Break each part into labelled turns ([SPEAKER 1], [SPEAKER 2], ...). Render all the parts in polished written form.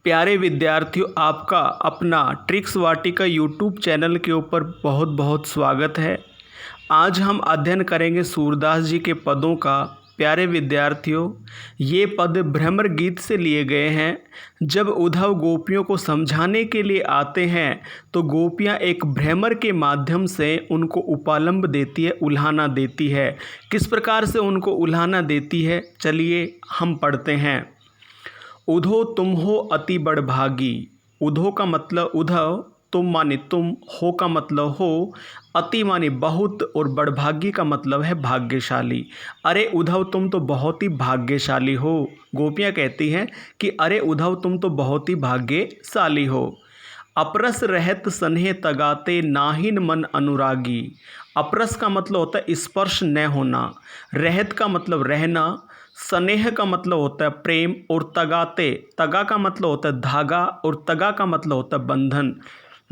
[SPEAKER 1] प्यारे विद्यार्थियों, आपका अपना ट्रिक्स वाटिका यूट्यूब चैनल के ऊपर बहुत बहुत स्वागत है। आज हम अध्ययन करेंगे सूरदास जी के पदों का। प्यारे विद्यार्थियों, ये पद भ्रमर गीत से लिए गए हैं। जब उद्धव गोपियों को समझाने के लिए आते हैं तो गोपियाँ एक भ्रमर के माध्यम से उनको उपालंब देती है, उल्हाना देती है। किस प्रकार से उनको उल्हाना देती है, चलिए हम पढ़ते हैं। उधो तुम हो अति बड़भागी। उधो का मतलब उधव, तुम माने तुम, हो का मतलब हो, अति माने बहुत और बड़भागी का मतलब है भाग्यशाली। अरे उधव तुम तो बहुत ही भाग्यशाली हो। गोपियाँ कहती हैं कि अरे उधव तुम तो बहुत ही भाग्यशाली हो। अपरस रहत सन्हे तगाते नाहिन मन अनुरागी। अपरस का मतलब होता है स्पर्श न होना। रहत का मतलब रहना। स्नेह का मतलब होता है प्रेम। और तगाते, तगा का मतलब होता है धागा और तगा का मतलब होता है बंधन।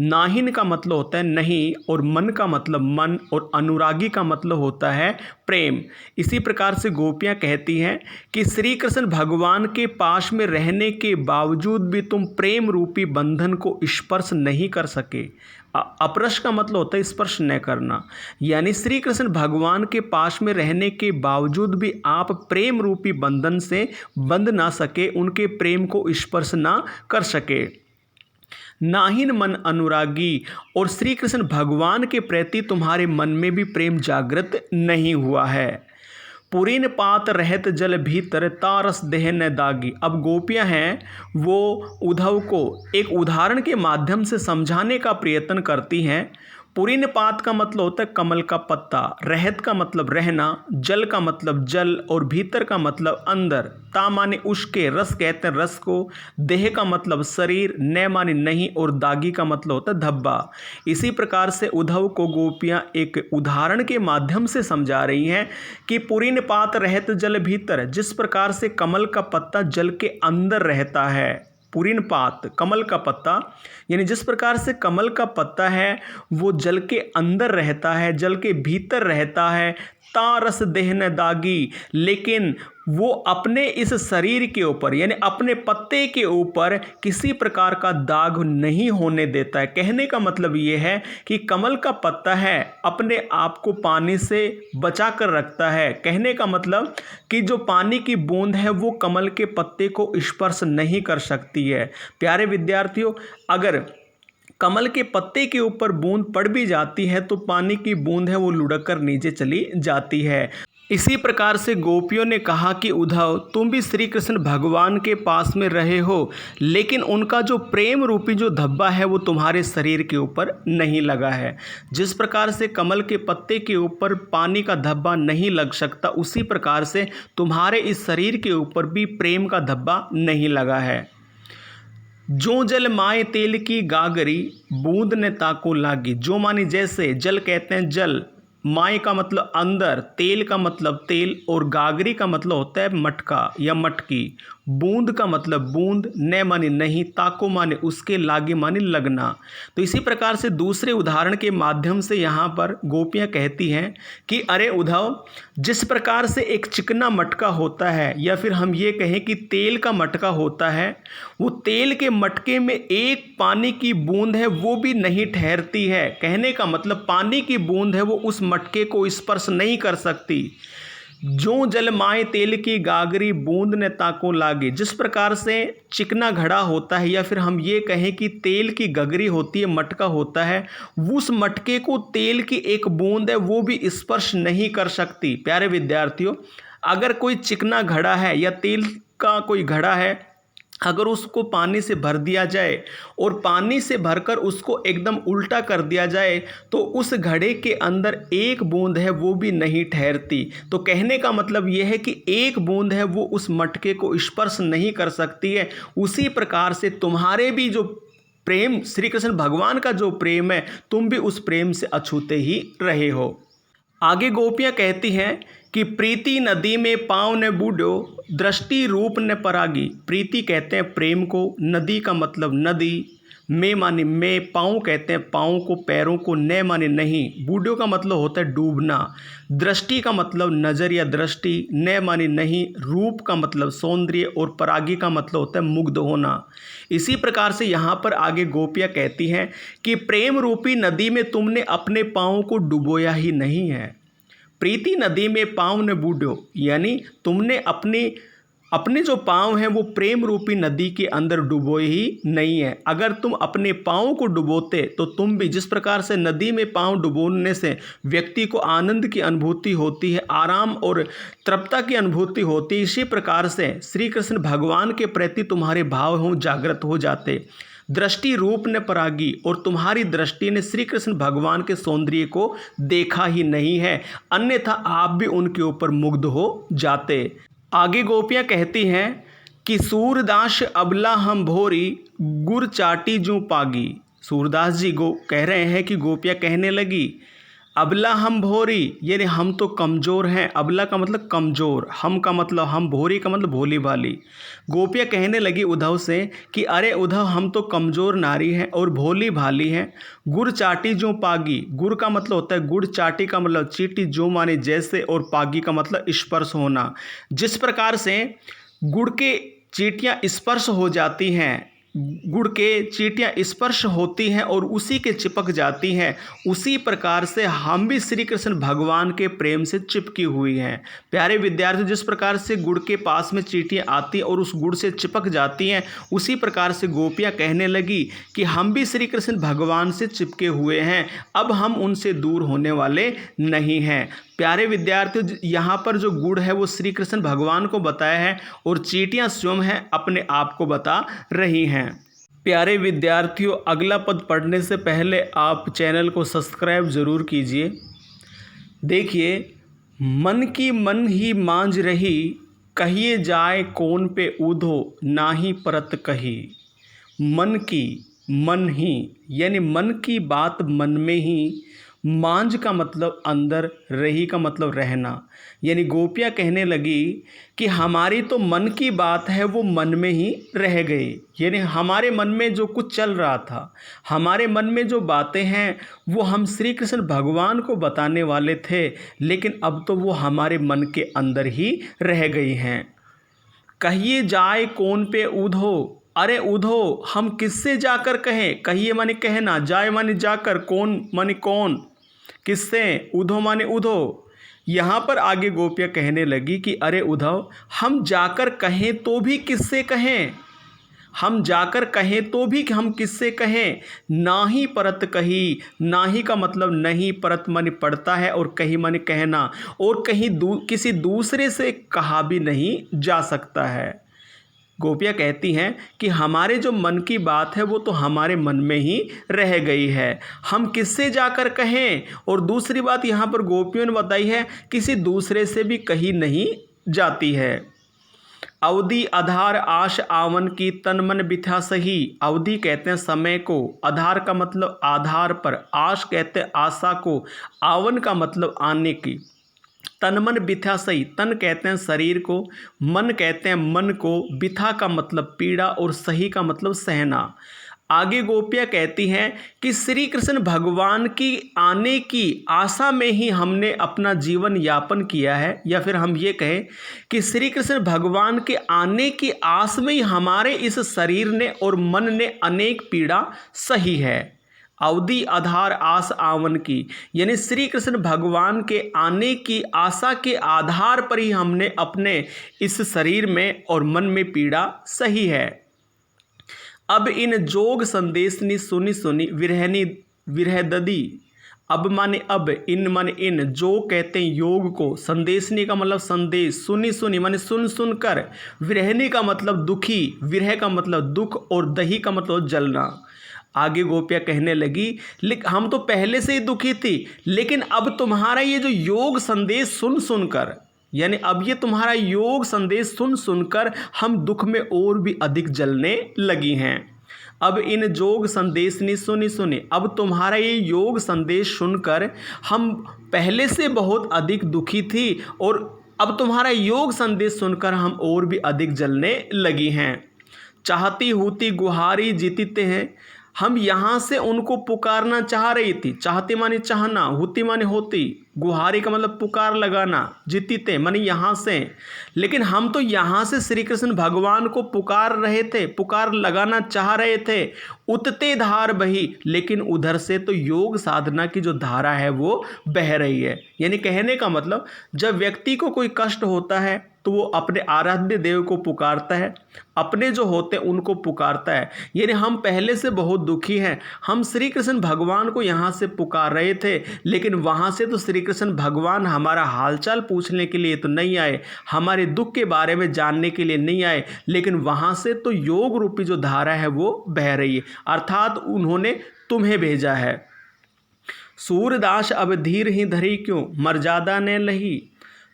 [SPEAKER 1] नाहिन का मतलब होता है नहीं और मन का मतलब मन और अनुरागी का मतलब होता है प्रेम। इसी प्रकार से गोपियाँ कहती हैं कि श्री कृष्ण भगवान के पास में रहने के बावजूद भी तुम प्रेम रूपी बंधन को स्पर्श नहीं कर सके। अपरश का मतलब होता है स्पर्श न करना, यानी श्री कृष्ण भगवान के पास में रहने के बावजूद भी आप प्रेम रूपी बंधन से बंध ना सके, उनके प्रेम को स्पर्श ना कर सके। नाहिन मन अनुरागी, और श्री कृष्ण भगवान के प्रति तुम्हारे मन में भी प्रेम जागृत नहीं हुआ है। पुरीन पात रहत जल भीतर तारस देह न दागी। अब गोपियां हैं वो उद्धव को एक उदाहरण के माध्यम से समझाने का प्रयत्न करती हैं। पुरीन पात का मतलब होता है कमल का पत्ता, रहत का मतलब रहना, जल का मतलब जल और भीतर का मतलब अंदर। ता माने उसके, रस कहते हैं रस को, देह का मतलब शरीर, न माने नहीं और दागी का मतलब होता है धब्बा। इसी प्रकार से उद्धव को गोपियां एक उदाहरण के माध्यम से समझा रही हैं कि पुरीन पात रहत जल भीतर, जिस प्रकार से कमल का पत्ता जल के अंदर रहता है। पुरीन पात कमल का पत्ता, यानी जिस प्रकार से कमल का पत्ता है वो जल के अंदर रहता है, जल के भीतर रहता है। तारस देह न दागी, लेकिन वो अपने इस शरीर के ऊपर यानी अपने पत्ते के ऊपर किसी प्रकार का दाग नहीं होने देता है। कहने का मतलब ये है कि कमल का पत्ता है अपने आप को पानी से बचा कर रखता है। कहने का मतलब कि जो पानी की बूंद है वो कमल के पत्ते को स्पर्श नहीं कर सकती है। प्यारे विद्यार्थियों, अगर कमल के पत्ते के ऊपर बूंद पड़ भी जाती है तो पानी की बूंद है वो लुढ़क कर नीचे चली जाती है। इसी प्रकार से गोपियों ने कहा कि उद्धव तुम भी श्री कृष्ण भगवान के पास में रहे हो, लेकिन उनका जो प्रेम रूपी जो धब्बा है वो तुम्हारे शरीर के ऊपर नहीं लगा है। जिस प्रकार से कमल के पत्ते के ऊपर पानी का धब्बा नहीं लग सकता, उसी प्रकार से तुम्हारे इस शरीर के ऊपर भी प्रेम का धब्बा नहीं लगा है। जो जल माए तेल की गागरी, बूंद ने ताको लागी। जो मानी जैसे, जल कहते हैं जल, माए का मतलब अंदर, तेल का मतलब तेल और गागरी का मतलब होता है मटका या मटकी। बूंद का मतलब बूंद, न माने नहीं, ताको माने उसके, लागे माने लगना। तो इसी प्रकार से दूसरे उदाहरण के माध्यम से यहाँ पर गोपियाँ कहती हैं कि अरे उद्धव, जिस प्रकार से एक चिकना मटका होता है या फिर हम ये कहें कि तेल का मटका होता है, वो तेल के मटके में एक पानी की बूंद है वो भी नहीं ठहरती है। कहने का मतलब पानी की बूंद है वो उस मटके को स्पर्श नहीं कर सकती। जो जल माए तेल की गागरी, बूंद ने ताको लागे। जिस प्रकार से चिकना घड़ा होता है या फिर हम ये कहें कि तेल की गगरी होती है, मटका होता है, उस मटके को तेल की एक बूंद है वो भी स्पर्श नहीं कर सकती। प्यारे विद्यार्थियों, अगर कोई चिकना घड़ा है या तेल का कोई घड़ा है, अगर उसको पानी से भर दिया जाए और पानी से भरकर उसको एकदम उल्टा कर दिया जाए तो उस घड़े के अंदर एक बूंद है वो भी नहीं ठहरती। तो कहने का मतलब यह है कि एक बूंद है वो उस मटके को स्पर्श नहीं कर सकती है। उसी प्रकार से तुम्हारे भी जो प्रेम, श्री कृष्ण भगवान का जो प्रेम है, तुम भी उस प्रेम से अछूते ही रहे हो। आगे गोपियाँ कहती हैं कि प्रीति नदी में पाँव न बूढ़ो, दृष्टि रूप न परागी। प्रीति कहते हैं प्रेम को, नदी का मतलब नदी, में माने में, पाँव कहते हैं पाँव को, पैरों को, न माने नहीं, बूढ़ों का मतलब होता है डूबना, दृष्टि का मतलब नज़र या दृष्टि, न माने नहीं, रूप का मतलब सौंदर्य और परागी का मतलब होता है मुग्ध होना। इसी प्रकार से यहाँ पर आगे गोपियाँ कहती हैं कि प्रेम रूपी नदी में तुमने अपने पाँव को डुबोया ही नहीं है। प्रीति नदी में पाँव न बूढ़ो, यानी तुमने अपने जो पाँव हैं वो प्रेम रूपी नदी के अंदर डुबोए ही नहीं है। अगर तुम अपने पाँव को डुबोते तो तुम भी, जिस प्रकार से नदी में पाँव डुबोने से व्यक्ति को आनंद की अनुभूति होती है, आराम और तृप्तता की अनुभूति होती है, इसी प्रकार से श्री कृष्ण भगवान के प्रति तुम्हारे भाव हों जागृत हो जाते। दृष्टि रूप ने परागी, और तुम्हारी दृष्टि ने श्री कृष्ण भगवान के सौंदर्य को देखा ही नहीं है, अन्यथा आप भी उनके ऊपर मुग्ध हो जाते। आगे गोपियाँ कहती हैं कि सूरदास अबला हम भोरी, गुर चाटी जू पागी। सूरदास जी कह रहे हैं कि गोपियाँ कहने लगी अबला हम भोरी, यानी हम तो कमज़ोर हैं। अबला का मतलब कमज़ोर, हम का मतलब हम, भोरी का मतलब भोली भाली। गोपियाँ कहने लगी उद्धव से कि अरे उद्धव, हम तो कमज़ोर नारी हैं और भोली भाली हैं। गुड़ चाटी जो पागी, गुड़ का मतलब होता है गुड़, चाटी का मतलब चीटी, जो माने जैसे, और पागी का मतलब स्पर्श होना। जिस प्रकार से गुड़ के चीटियाँ स्पर्श हो जाती हैं, गुड़ के चींटियाँ स्पर्श होती हैं और उसी के चिपक जाती हैं, उसी प्रकार से हम भी श्री कृष्ण भगवान के प्रेम से चिपकी हुई हैं। प्यारे विद्यार्थी, जिस प्रकार से गुड़ के पास में चींटियाँ आती हैं और उस गुड़ से चिपक जाती हैं, उसी प्रकार से गोपियाँ कहने लगी कि हम भी श्री कृष्ण भगवान से चिपके हुए हैं, अब हम उनसे दूर होने वाले नहीं हैं। प्यारे विद्यार्थियों, यहाँ पर जो गुड़ है वो श्री कृष्ण भगवान को बताया है और चींटियाँ स्वयं हैं अपने आप को बता रही हैं। प्यारे विद्यार्थियों, अगला पद पढ़ने से पहले आप चैनल को सब्सक्राइब ज़रूर कीजिए। देखिए, मन की मन ही मांझ रही, कहिए जाए कौन पे ऊधो, नाही परत कही। मन की मन ही, यानी मन की बात मन में ही, मांझ का मतलब अंदर, रही का मतलब रहना। यानी गोपियाँ कहने लगी कि हमारी तो मन की बात है वो मन में ही रह गई, यानी हमारे मन में जो कुछ चल रहा था, हमारे मन में जो बातें हैं वो हम श्री कृष्ण भगवान को बताने वाले थे, लेकिन अब तो वो हमारे मन के अंदर ही रह गई हैं। कहिए जाए कौन पे ऊधो, अरे उधो हम किससे जाकर कहें। कहिए माने कहना, जाए माने जाकर, कौन माने कौन, किससे, उधो माने उधो। यहाँ पर आगे गोपियाँ कहने लगी कि अरे उद्धव, हम जाकर कहें तो भी किससे कहें, हम जाकर कहें तो भी हम किससे कहें। ना ही परत कही, ना ही का मतलब नहीं, परत माने पड़ता है और कही माने कहना, और कहीं किसी दूसरे से कहा भी नहीं जा सकता है। गोपियाँ कहती हैं कि हमारे जो मन की बात है वो तो हमारे मन में ही रह गई है, हम किससे जाकर कहें। और दूसरी बात यहाँ पर गोपियों ने बताई है, किसी दूसरे से भी कही नहीं जाती है। अवधि आधार आश आवन की, तन मन बिथा सही। अवधि कहते हैं समय को, आधार का मतलब आधार पर, आश कहते हैं आशा को, आवन का मतलब आने की। तन मन बिथा सही, तन कहते हैं शरीर को, मन कहते हैं मन को, बिथा का मतलब पीड़ा और सही का मतलब सहना। आगे गोपियाँ कहती हैं कि श्री कृष्ण भगवान की आने की आशा में ही हमने अपना जीवन यापन किया है, या फिर हम ये कहें कि श्री कृष्ण भगवान के आने की आस में ही हमारे इस शरीर ने और मन ने अनेक पीड़ा सही है। अवधि आधार आस आवन की, यानी श्री कृष्ण भगवान के आने की आशा के आधार पर ही हमने अपने इस शरीर में और मन में पीड़ा सही है। अब इन जोग संदेश नि सुनी सुनी, विरहनी विरहददी। अब माने अब, इन माने इन, जो कहते हैं योग को, संदेशनी का मतलब संदेश, सुनी सुनी माने सुन सुनकर, विरहनी का मतलब दुखी, विरह का मतलब दुख, और दही का मतलब जलना। आगे गोपियाँ कहने लगी, लेकिन हम तो पहले से ही दुखी थी, लेकिन अब तुम्हारा ये जो योग संदेश सुन सुनकर, यानी अब ये तुम्हारा योग संदेश सुन सुनकर हम दुख में और भी अधिक जलने लगी हैं। अब इन जोग संदेश नि सुनी सुनी, अब तुम्हारा ये योग संदेश सुनकर हम पहले से बहुत अधिक दुखी थी, और अब तुम्हारा योग संदेश सुनकर हम और भी अधिक जलने लगी हैं। चाहती होती गुहारी जीतते हैं, हम यहाँ से उनको पुकारना चाह रही थी। चाहते माने चाहना, होती माने होती, गुहारी का मतलब पुकार लगाना, जीतीते माने यहाँ से। लेकिन हम तो यहाँ से श्री कृष्ण भगवान को पुकार रहे थे, पुकार लगाना चाह रहे थे। उतते धार बही, लेकिन उधर से तो योग साधना की जो धारा है वो बह रही है। यानी कहने का मतलब, जब व्यक्ति को कोई कष्ट होता है तो वो अपने आराध्य देव को पुकारता है, अपने जो होते हैं उनको पुकारता है। यानी हम पहले से बहुत दुखी हैं, हम श्री कृष्ण भगवान को यहाँ से पुकार रहे थे, लेकिन वहाँ से तो श्री कृष्ण भगवान हमारा हालचाल पूछने के लिए तो नहीं आए, हमारे दुख के बारे में जानने के लिए नहीं आए, लेकिन वहाँ से तो योग रूपी जो धारा है वो बह रही है, अर्थात उन्होंने तुम्हें भेजा है। सूरदास अब धीर ही धरी क्यों, मर्यादा ने लही।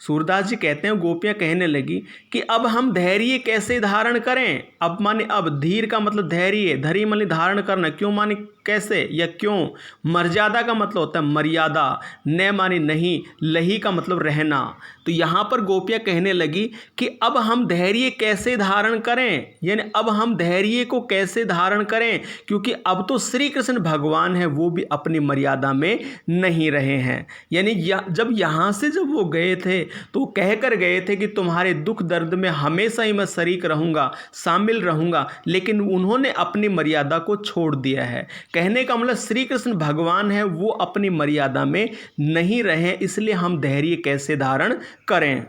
[SPEAKER 1] सूरदास जी कहते हैं, गोपियाँ कहने लगी कि अब हम धैर्य कैसे धारण करें। अब माने, अब धीर का मतलब धैर्य, धरी माने धारण करना, क्यों माने कैसे या क्यों। मर्यादा का मतलब होता है मर्यादा, न माने नहीं, लही का मतलब रहना। तो यहाँ पर गोपियाँ कहने लगी कि अब हम धैर्य कैसे धारण करें, यानी अब हम धैर्य को कैसे धारण करें, क्योंकि अब तो श्री कृष्ण भगवान है वो भी अपनी मर्यादा में नहीं रहे हैं। यानी जब यहाँ से जब वो गए थे तो कह कर गए थे कि तुम्हारे दुख दर्द में हमेशा ही मैं शरीक रहूँगा, शामिल रहूँगा, लेकिन उन्होंने अपनी मर्यादा को छोड़ दिया है। कहने का मतलब श्री कृष्ण भगवान है वो अपनी मर्यादा में नहीं रहे, इसलिए हम धैर्य कैसे धारण करें।